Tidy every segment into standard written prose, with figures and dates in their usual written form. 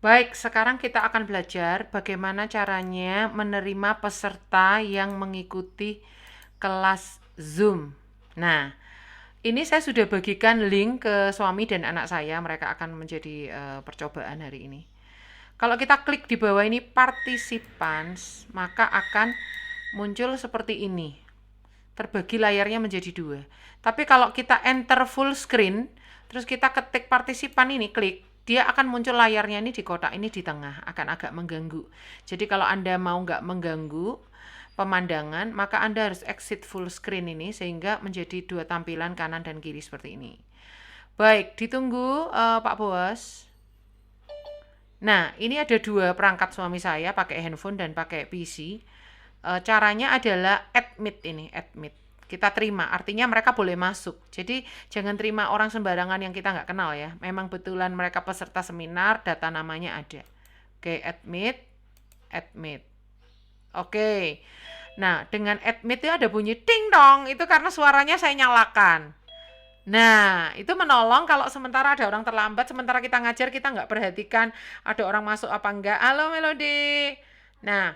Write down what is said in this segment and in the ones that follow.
Baik, sekarang kita akan belajar bagaimana caranya menerima peserta yang mengikuti kelas Zoom. Nah, ini saya sudah bagikan link ke suami dan anak saya, mereka akan menjadi percobaan hari ini. Kalau kita klik di bawah ini participants, maka akan muncul seperti ini. Terbagi layarnya menjadi dua. Tapi kalau kita enter full screen, terus kita ketik partisipan ini, klik, dia akan muncul layarnya ini di kotak ini di tengah, akan agak mengganggu. Jadi kalau Anda mau nggak mengganggu pemandangan, maka Anda harus exit full screen ini sehingga menjadi dua tampilan kanan dan kiri seperti ini. Baik, ditunggu Pak Boas. Nah, ini ada dua perangkat suami saya, pakai handphone dan pakai PC. Caranya adalah admit ini, admit. Kita terima, artinya mereka boleh masuk. Jadi jangan terima orang sembarangan yang kita nggak kenal ya. Memang betulan mereka peserta seminar, data namanya ada. Oke, admit, admit. Oke. Nah, dengan admit itu ada bunyi ding dong, itu karena suaranya saya nyalakan. Nah, itu menolong kalau sementara ada orang terlambat, sementara kita ngajar kita nggak perhatikan ada orang masuk apa enggak. Halo Melody. Nah,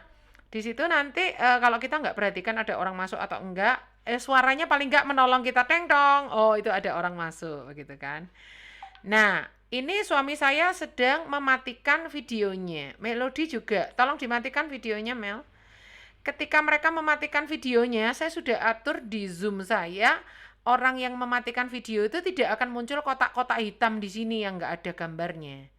di situ nanti kalau kita nggak perhatikan ada orang masuk atau enggak, suaranya paling nggak menolong kita teng dong. Oh, itu ada orang masuk, begitu kan? Nah, ini suami saya sedang mematikan videonya. Melody juga, tolong dimatikan videonya Mel. Ketika mereka mematikan videonya, saya sudah atur di Zoom saya, orang yang mematikan video itu tidak akan muncul kotak-kotak hitam di sini yang nggak ada gambarnya.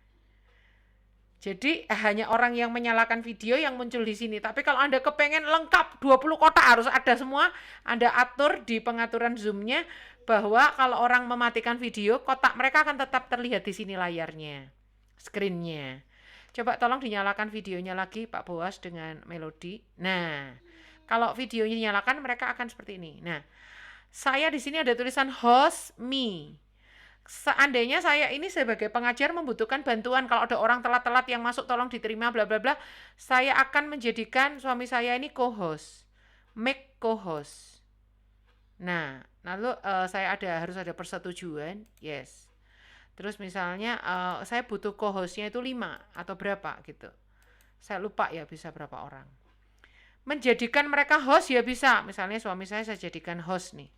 Jadi hanya orang yang menyalakan video yang muncul di sini. Tapi kalau Anda kepengen lengkap 20 kotak harus ada semua, Anda atur di pengaturan Zoom-nya bahwa kalau orang mematikan video, kotak mereka akan tetap terlihat di sini layarnya, screen-nya. Coba tolong dinyalakan videonya lagi Pak Boas dengan Melody. Nah, kalau videonya dinyalakan mereka akan seperti ini. Nah, saya di sini ada tulisan host me. Seandainya saya ini sebagai pengajar membutuhkan bantuan, kalau ada orang telat-telat yang masuk tolong diterima bla bla bla, saya akan menjadikan suami saya ini co-host. Make co-host. Nah, lalu saya harus ada persetujuan. Yes. Terus misalnya saya butuh co-hostnya itu 5 atau berapa gitu. Saya lupa ya bisa berapa orang. Menjadikan mereka host ya bisa. Misalnya suami saya jadikan host nih.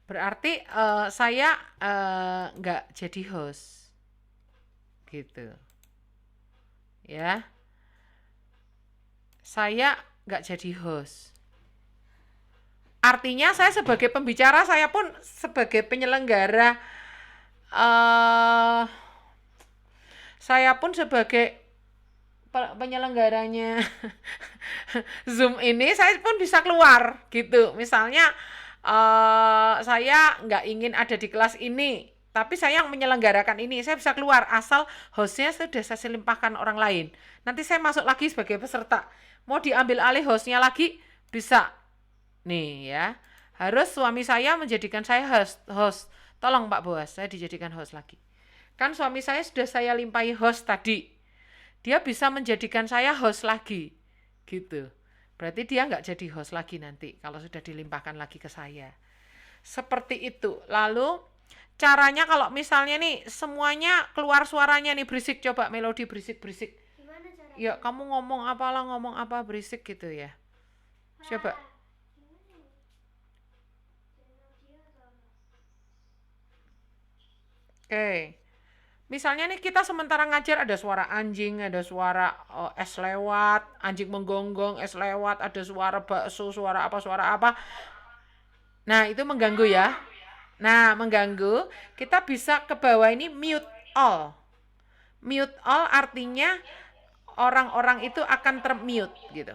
Berarti saya nggak jadi host. Gitu. Ya. Saya nggak jadi host. Artinya saya sebagai pembicara, saya pun sebagai penyelenggara, uh, saya pun sebagai penyelenggaranya Zoom ini, saya pun bisa keluar gitu. Misalnya saya nggak ingin ada di kelas ini, tapi saya yang menyelenggarakan ini, saya bisa keluar asal hostnya sudah saya limpahkan orang lain. Nanti saya masuk lagi sebagai peserta. Mau diambil alih hostnya lagi bisa. Nih ya, harus suami saya menjadikan saya host. Tolong Pak Boas, saya dijadikan host lagi. Kan suami saya sudah saya limpahi host tadi. Dia bisa menjadikan saya host lagi. Gitu. Berarti dia nggak jadi host lagi nanti kalau sudah dilimpahkan lagi ke saya. Seperti itu. Lalu caranya kalau misalnya nih semuanya keluar suaranya nih berisik, coba Melody berisik-berisik. Ya kamu ngomong apalah, ngomong apa berisik gitu ya. Coba. Oke. Misalnya nih kita sementara ngajar ada suara anjing, ada suara es lewat, anjing menggonggong, es lewat, ada suara bakso, suara apa. Nah, itu mengganggu ya. Nah, mengganggu, kita bisa ke bawah ini mute all. Mute all artinya orang-orang itu akan termute gitu.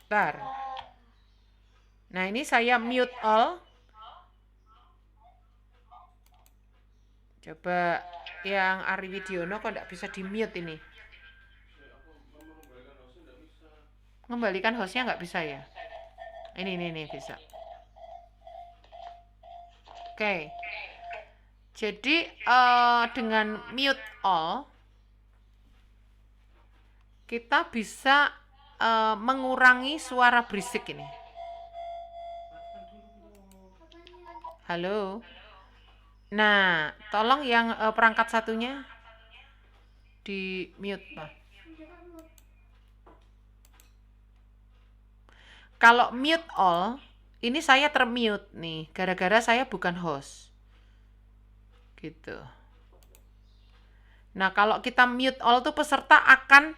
Bentar. Nah, ini saya mute all. Coba yang Ari Widiono kok enggak bisa di mute ini. Mengembalikan hostnya nggak bisa ya? Ini bisa. Oke. Jadi dengan mute all kita bisa mengurangi suara berisik ini. Halo. Nah, tolong yang perangkat satunya di mute, Pak. Kalau mute all, ini saya termute nih, gara-gara saya bukan host. Gitu. Nah, kalau kita mute all tuh peserta akan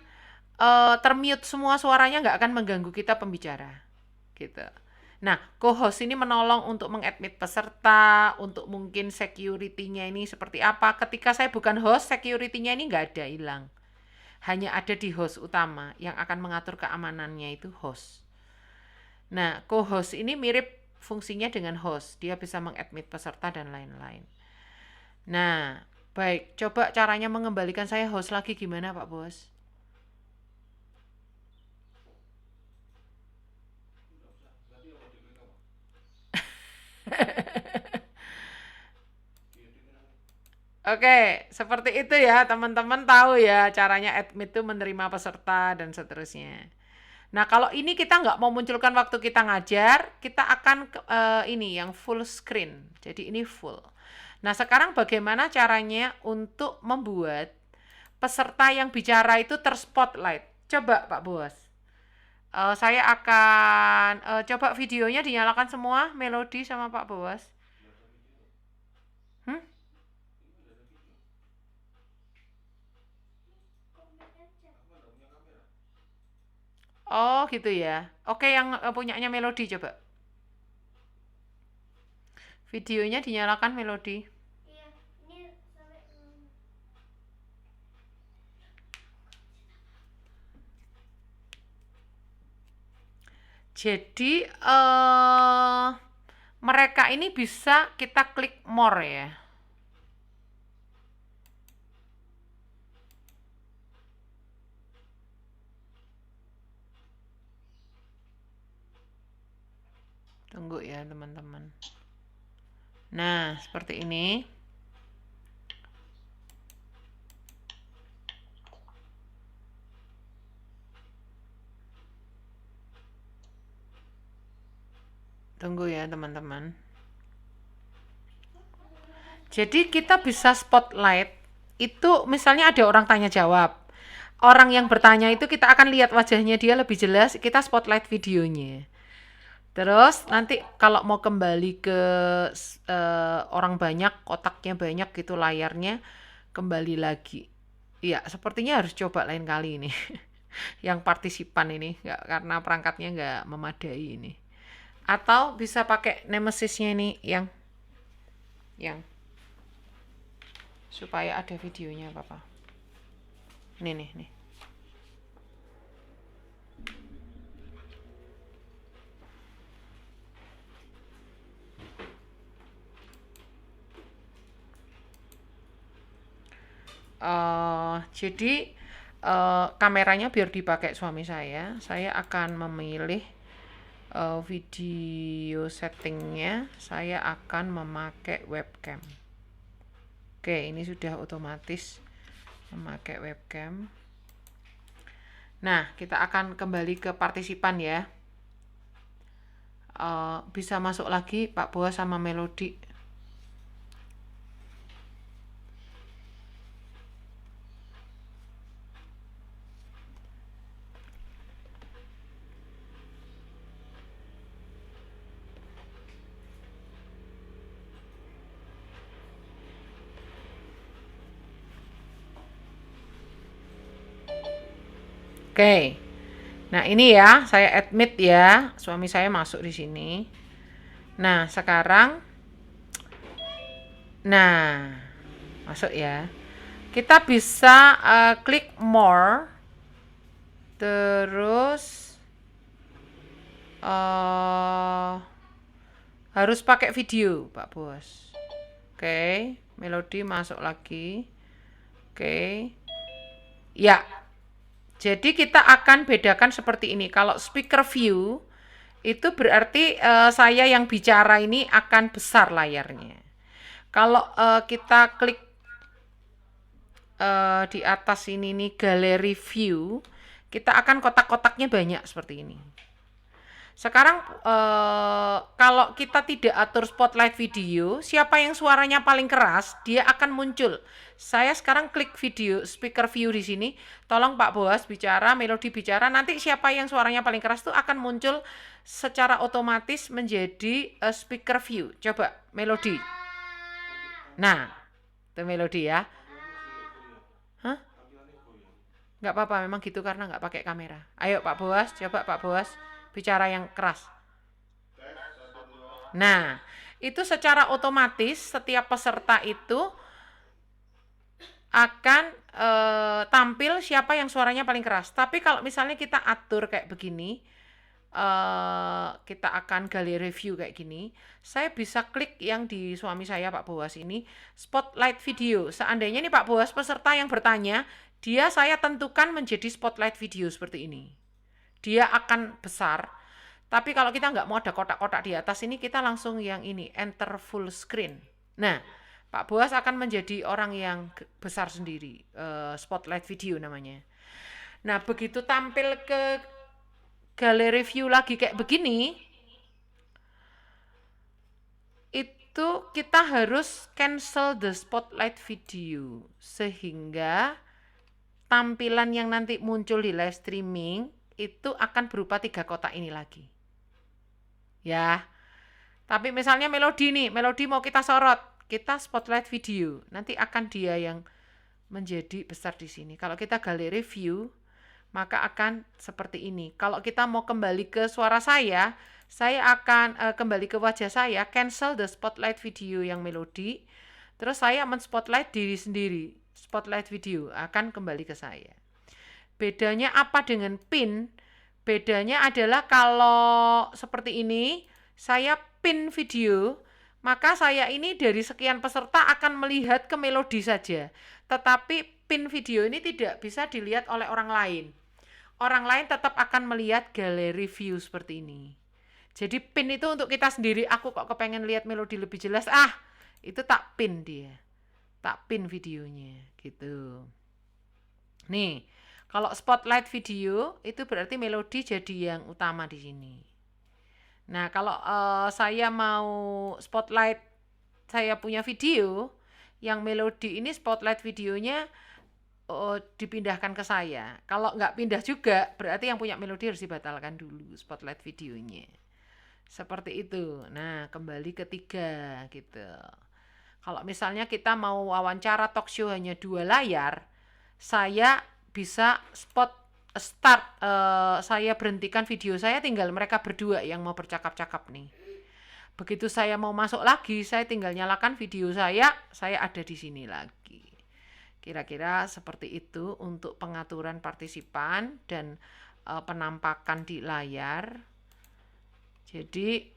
termute semua suaranya, nggak akan mengganggu kita pembicara. Gitu. Nah, co-host ini menolong untuk mengadmit peserta, untuk mungkin security-nya ini seperti apa. Ketika saya bukan host, security-nya ini nggak ada, hilang. Hanya ada di host utama, yang akan mengatur keamanannya itu host. Nah, co-host ini mirip fungsinya dengan host. Dia bisa mengadmit peserta dan lain-lain. Nah, baik. Coba caranya mengembalikan saya host lagi gimana, Pak Bos? Oke, seperti itu ya, teman-teman tahu ya caranya admit itu menerima peserta dan seterusnya. Nah, kalau ini kita nggak mau munculkan waktu kita ngajar, kita akan ini yang full screen. Jadi ini full. Nah, sekarang bagaimana caranya untuk membuat peserta yang bicara itu terspotlight? Coba Pak Bos. Saya akan coba videonya dinyalakan semua, Melodi sama Pak Bos. Hmm? Oh gitu ya. Oke, yang punyanya Melodi coba. Videonya dinyalakan Melodi. Jadi mereka ini bisa kita klik more ya. Tunggu ya teman-teman. Nah, seperti ini. Tunggu ya teman-teman. Jadi kita bisa spotlight itu misalnya ada orang tanya jawab. Orang yang bertanya itu kita akan lihat wajahnya dia lebih jelas, kita spotlight videonya. Terus nanti kalau mau kembali ke orang banyak, kotaknya banyak gitu layarnya, kembali lagi. Iya, sepertinya harus coba lain kali ini. Yang partisipan ini, nggak, karena perangkatnya nggak memadai ini. Atau bisa pakai Nemesisnya ini yang supaya ada videonya Papa. Nih. Jadi kameranya biar dipakai suami saya akan memilih video settingnya, saya akan memakai webcam. Oke, ini sudah otomatis memakai webcam. Nah, kita akan kembali ke partisipan ya. Bisa masuk lagi Pak Boas sama Melodi. Oke. Nah, ini ya, saya admit ya, suami saya masuk di sini. Nah, sekarang masuk ya. Kita bisa klik more. Terus harus pakai video, Pak Bos. Oke, Melodi masuk lagi. Oke. Ya. Jadi kita akan bedakan seperti ini. Kalau speaker view itu berarti saya yang bicara ini akan besar layarnya. Kalau kita klik di atas ini nih gallery view, kita akan kotak-kotaknya banyak seperti ini. Sekarang kalau kita tidak atur spotlight video, siapa yang suaranya paling keras, dia akan muncul. Saya sekarang klik video speaker view di sini. Tolong Pak Boas bicara, Melodi bicara. Nanti siapa yang suaranya paling keras itu akan muncul secara otomatis menjadi speaker view. Coba Melodi. Nah, itu Melodi ya. Hah? Nggak apa-apa, memang gitu karena nggak pakai kamera. Ayo Pak Boas, coba Pak Boas bicara yang keras. Nah, itu secara otomatis setiap peserta itu akan tampil siapa yang suaranya paling keras. Tapi kalau misalnya kita atur kayak begini, kita akan gali review kayak gini, saya bisa klik yang di suami saya Pak Boas ini, spotlight video. Seandainya nih Pak Boas peserta yang bertanya, dia saya tentukan menjadi spotlight video seperti ini. Dia akan besar. Tapi kalau kita nggak mau ada kotak-kotak di atas ini, kita langsung yang ini, enter full screen. Nah, Pak Boas akan menjadi orang yang besar sendiri, spotlight video namanya. Nah, begitu tampil ke galeri view lagi kayak begini, itu kita harus cancel the spotlight video, sehingga tampilan yang nanti muncul di live streaming itu akan berupa 3 kotak ini lagi. Ya, tapi misalnya Melodi nih, Melodi mau kita sorot, kita spotlight video, nanti akan dia yang menjadi besar di sini. Kalau kita galeri view, maka akan seperti ini. Kalau kita mau kembali ke suara saya akan kembali ke wajah saya, cancel the spotlight video yang Melodi, terus saya men-spotlight diri sendiri, spotlight video akan kembali ke saya. Bedanya apa dengan pin? Bedanya adalah kalau seperti ini, saya pin video, maka saya ini dari sekian peserta akan melihat ke Melodi saja. Tetapi pin video ini tidak bisa dilihat oleh orang lain. Orang lain tetap akan melihat galeri view seperti ini. Jadi pin itu untuk kita sendiri, aku kok kepengen lihat Melodi lebih jelas, itu tak pin dia. Tak pin videonya, gitu. Nih, kalau spotlight video itu berarti Melodi jadi yang utama di sini. Nah, kalau saya mau spotlight, saya punya video yang Melodi ini spotlight videonya dipindahkan ke saya. Kalau nggak pindah juga, berarti yang punya Melodi harus dibatalkan dulu spotlight videonya. Seperti itu. Nah, kembali ke 3 gitu. Kalau misalnya kita mau wawancara talk show hanya 2 layar, saya bisa start, saya berhentikan video saya, tinggal mereka berdua yang mau bercakap-cakap nih. Begitu saya mau masuk lagi, saya tinggal nyalakan video saya ada di sini lagi. Kira-kira seperti itu untuk pengaturan partisipan dan penampakan di layar. Jadi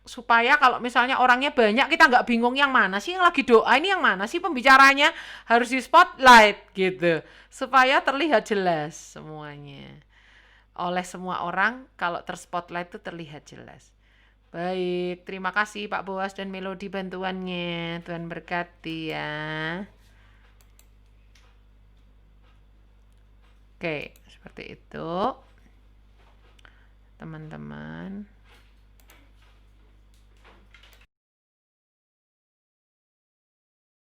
supaya kalau misalnya orangnya banyak, kita nggak bingung yang mana sih yang lagi doa, ini yang mana sih pembicaranya, harus di spotlight gitu, supaya terlihat jelas semuanya oleh semua orang. Kalau terspotlight itu terlihat jelas. Baik, terima kasih Pak Boas dan Melodi bantuannya, Tuhan berkati ya. Oke, seperti itu teman-teman.